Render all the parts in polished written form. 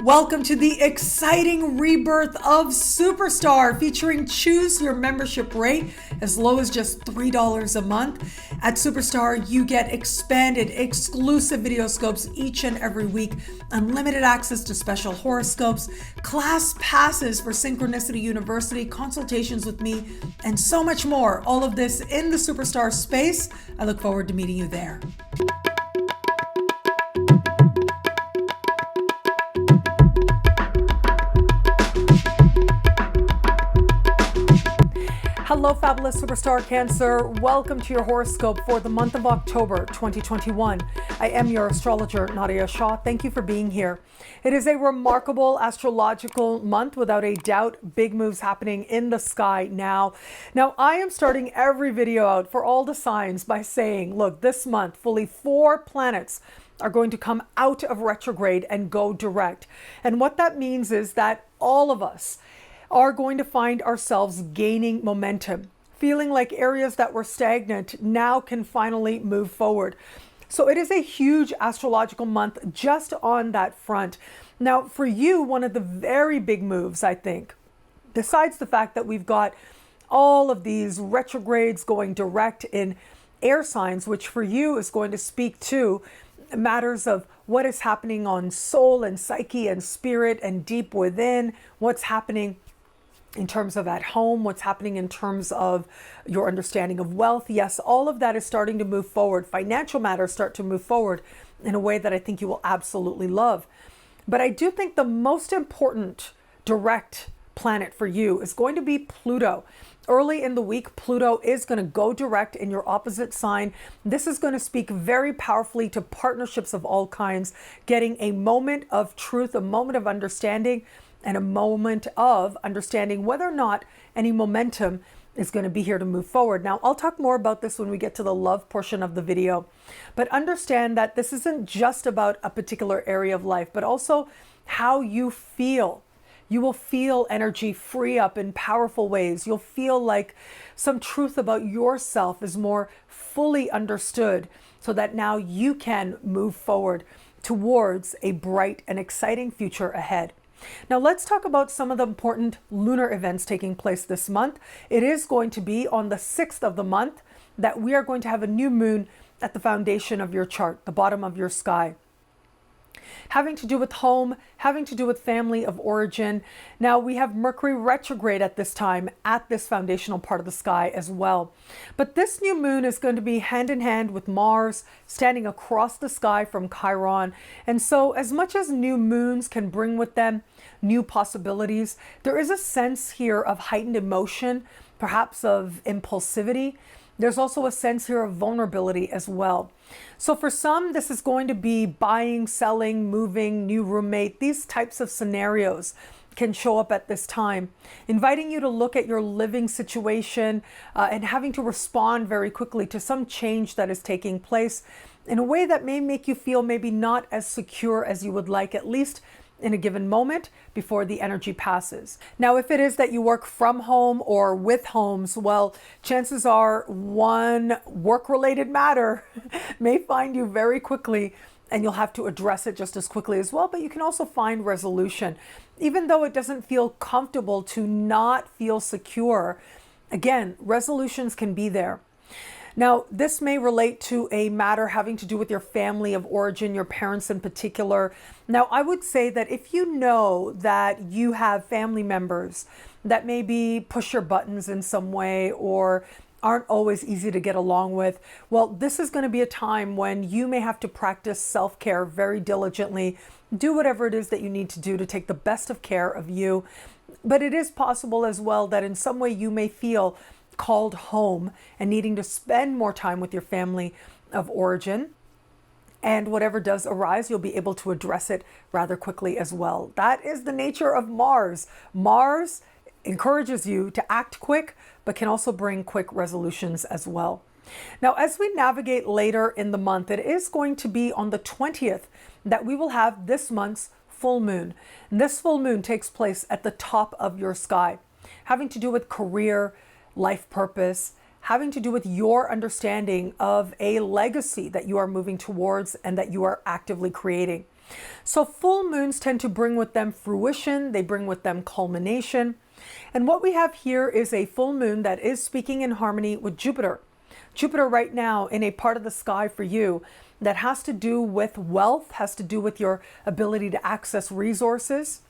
Welcome to the exciting rebirth of Superstar, featuring choose your membership rate as low as just $3 a month. At Superstar, you get expanded, exclusive video scopes each and every week, unlimited access to special horoscopes, class passes for Synchronicity University, consultations with me, and so much more. All of this in the Superstar space. I look forward to meeting you there. Hello, fabulous superstar Cancer. Welcome to your horoscope for the month of October 2021. I am your astrologer, Nadiya Shah. Thank you for being here. It is a remarkable astrological month, without a doubt. Big moves happening in the sky now. Now, I am starting every video out for all the signs by saying, look, this month, fully 4 planets are going to come out of retrograde and go direct. And what that means is that all of us are going to find ourselves gaining momentum, feeling like areas that were stagnant now can finally move forward. So it is a huge astrological month just on that front. Now, for you, one of the very big moves, I think, besides the fact that we've got all of these retrogrades going direct in air signs, which for you is going to speak to matters of what is happening on soul and psyche and spirit and deep within, what's happening in terms of at home, what's happening in terms of your understanding of wealth. Yes, all of that is starting to move forward. Financial matters start to move forward in a way that I think you will absolutely love. But I do think the most important direct planet for you is going to be Pluto. Early in the week, Pluto is going to go direct in your opposite sign. This is going to speak very powerfully to partnerships of all kinds, getting a moment of truth, a moment of understanding, and a moment of understanding whether or not any momentum is going to be here to move forward. Now, I'll talk more about this when we get to the love portion of the video, but understand that this isn't just about a particular area of life, but also how you feel. You will feel energy free up in powerful ways. You'll feel like some truth about yourself is more fully understood, so that now you can move forward towards a bright and exciting future ahead. Now, let's talk about some of the important lunar events taking place this month. It is going to be on the 6th of the month that we are going to have a new moon at the foundation of your chart, the bottom of your sky, having to do with home, having to do with family of origin. Now, we have Mercury Retrograde at this time at this foundational part of the sky as well. But this new moon is going to be hand in hand with Mars standing across the sky from Chiron. And so as much as new moons can bring with them new possibilities, there is a sense here of heightened emotion, perhaps of impulsivity. There's also a sense here of vulnerability as well. So for some, this is going to be buying, selling, moving, new roommate. These types of scenarios can show up at this time, inviting you to look at your living situation and having to respond very quickly to some change that is taking place in a way that may make you feel maybe not as secure as you would like, at least in a given moment before the energy passes. Now, if it is that you work from home or with homes, well, chances are one work-related matter may find you very quickly, and you'll have to address it just as quickly as well. But you can also find resolution. Even though it doesn't feel comfortable to not feel secure, again, resolutions can be there. Now, this may relate to a matter having to do with your family of origin, your parents in particular. Now, I would say that if you know that you have family members that maybe push your buttons in some way or aren't always easy to get along with, well, this is going to be a time when you may have to practice self-care very diligently. Do whatever it is that you need to do to take the best of care of you. But it is possible as well that in some way you may feel called home and needing to spend more time with your family of origin. And whatever does arise, you'll be able to address it rather quickly as well. That is the nature of Mars. Mars encourages you to act quick, but can also bring quick resolutions as well. Now, as we navigate later in the month, it is going to be on the 20th that we will have this month's full moon. And this full moon takes place at the top of your sky, having to do with career, life purpose, having to do with your understanding of a legacy that you are moving towards and that you are actively creating. So full moons tend to bring with them fruition, they bring with them culmination. And what we have here is a full moon that is speaking in harmony with Jupiter. Jupiter right now in a part of the sky for you that has to do with wealth, has to do with your ability to access resources.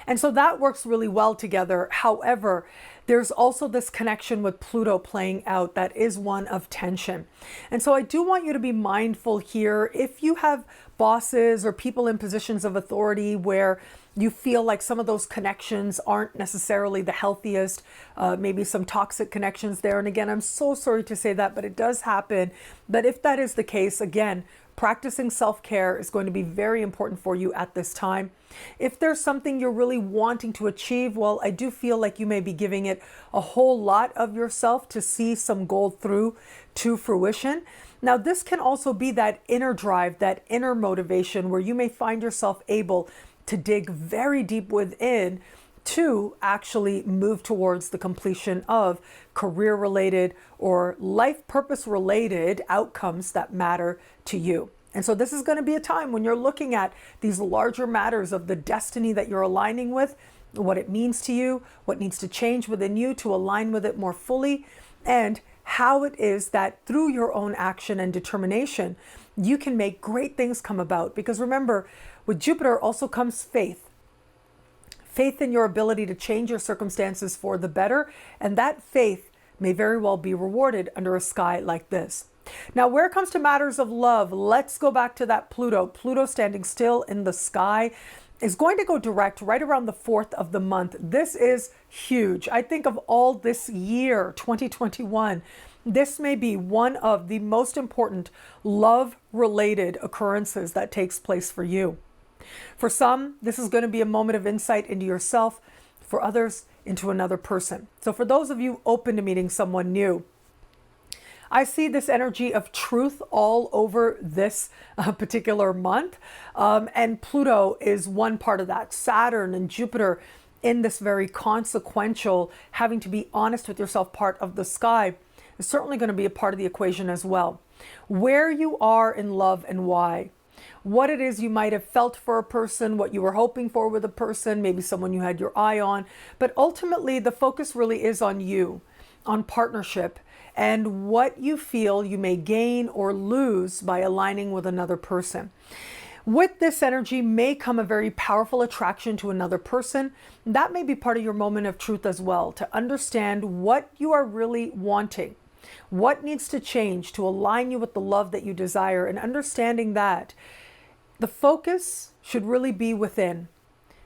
And so that works really well together. However, there's also this connection with Pluto playing out that is one of tension. And so I do want you to be mindful here. If you have bosses or people in positions of authority where you feel like some of those connections aren't necessarily the healthiest, maybe some toxic connections there. And again, I'm so sorry to say that, but it does happen. But if that is the case, again, practicing self-care is going to be very important for you at this time. If there's something you're really wanting to achieve, well, I do feel like you may be giving it a whole lot of yourself to see some goal through to fruition. Now, this can also be that inner drive, that inner motivation where you may find yourself able to dig very deep within to actually move towards the completion of career-related or life purpose-related outcomes that matter to you. And so this is going to be a time when you're looking at these larger matters of the destiny that you're aligning with, what it means to you, what needs to change within you to align with it more fully, and how it is that through your own action and determination, you can make great things come about. Because remember, with Jupiter also comes faith. Faith in your ability to change your circumstances for the better. And that faith may very well be rewarded under a sky like this. Now, where it comes to matters of love, let's go back to that Pluto. Pluto standing still in the sky is going to go direct right around the 4th of the month. This is huge. I think of all this year, 2021, this may be one of the most important love-related occurrences that takes place for you. For some, this is going to be a moment of insight into yourself. For others, into another person. So for those of you open to meeting someone new, I see this energy of truth all over this particular month. And Pluto is one part of that. Saturn and Jupiter in this very consequential, having to be honest with yourself part of the sky is certainly going to be a part of the equation as well. Where you are in love and why. What it is you might have felt for a person, what you were hoping for with a person, maybe someone you had your eye on. But ultimately, the focus really is on you, on partnership, and what you feel you may gain or lose by aligning with another person. With this energy may come a very powerful attraction to another person. That may be part of your moment of truth as well, to understand what you are really wanting, what needs to change to align you with the love that you desire, and understanding that the focus should really be within.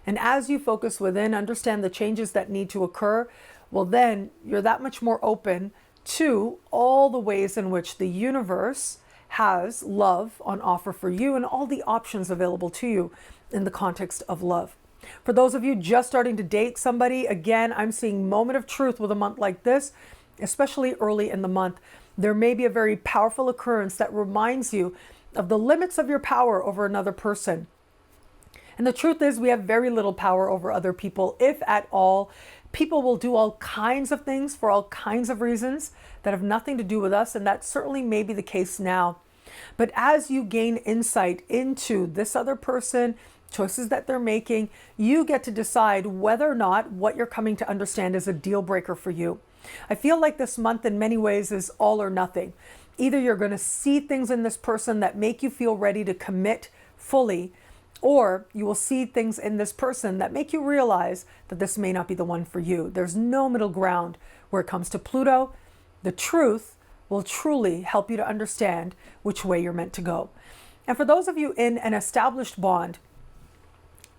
And as you focus within, understand the changes that need to occur, well, then you're that much more open to all the ways in which the universe has love on offer for you and all the options available to you in the context of love. For those of you just starting to date somebody, again, I'm seeing moment of truth with a month like this, especially early in the month. There may be a very powerful occurrence that reminds you of the limits of your power over another person. And the truth is we have very little power over other people, if at all. People will do all kinds of things for all kinds of reasons that have nothing to do with us, and that certainly may be the case now. But as you gain insight into this other person, choices that they're making, you get to decide whether or not what you're coming to understand is a deal breaker for you. I feel like this month in many ways is all or nothing. Either you're going to see things in this person that make you feel ready to commit fully, or you will see things in this person that make you realize that this may not be the one for you. There's no middle ground where it comes to Pluto. The truth will truly help you to understand which way you're meant to go. And for those of you in an established bond,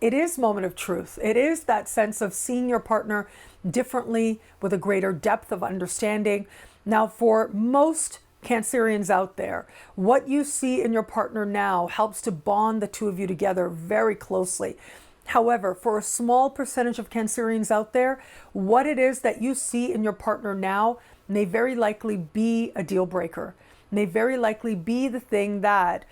it is moment of truth. It is that sense of seeing your partner differently with a greater depth of understanding. Now, for most Cancerians out there, what you see in your partner now helps to bond the two of you together very closely. However, for a small percentage of Cancerians out there, what it is that you see in your partner now may very likely be a deal breaker, may very likely be the thing that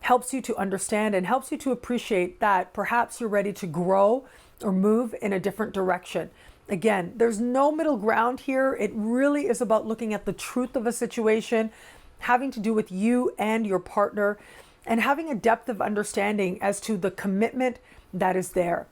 helps you to understand and helps you to appreciate that perhaps you're ready to grow or move in a different direction. Again, there's no middle ground here. It really is about looking at the truth of a situation, having to do with you and your partner. and having a depth of understanding as to the commitment that is there.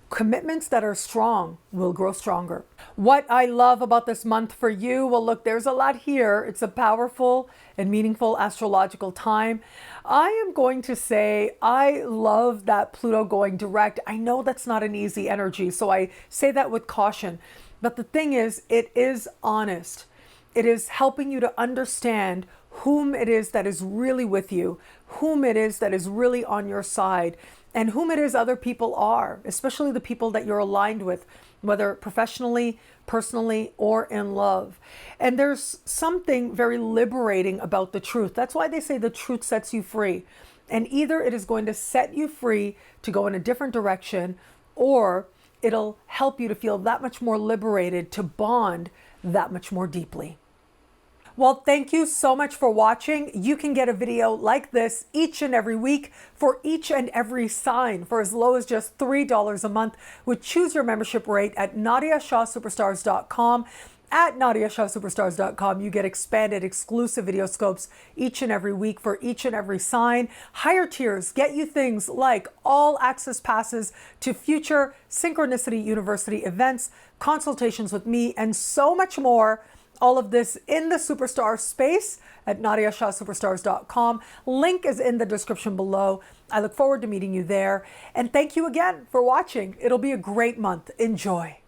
Commitments that are strong will grow stronger. What I love about this month for you, well, look, there's a lot here. It's a powerful and meaningful astrological time. I am going to say I love that Pluto going direct. I know that's not an easy energy, so I say that with caution. But the thing is, it is honest. It is helping you to understand whom it is that is really with you, whom it is that is really on your side, and whom it is other people are, especially the people that you're aligned with, whether professionally, personally, or in love. And there's something very liberating about the truth. That's why they say the truth sets you free. And either it is going to set you free to go in a different direction, or it'll help you to feel that much more liberated, to bond that much more deeply. Well, thank you so much for watching. You can get a video like this each and every week for each and every sign for as low as just $3 a month. With choose your membership rate at NadiyaShahSuperstars.com. At NadiyaShahSuperstars.com, you get expanded exclusive video scopes each and every week for each and every sign. Higher tiers get you things like all access passes to future Synchronicity University events, consultations with me, and so much more. All of this in the Superstar space at NadiyaShahSuperstars.com. Link is in the description below. I look forward to meeting you there. And thank you again for watching. It'll be a great month. Enjoy.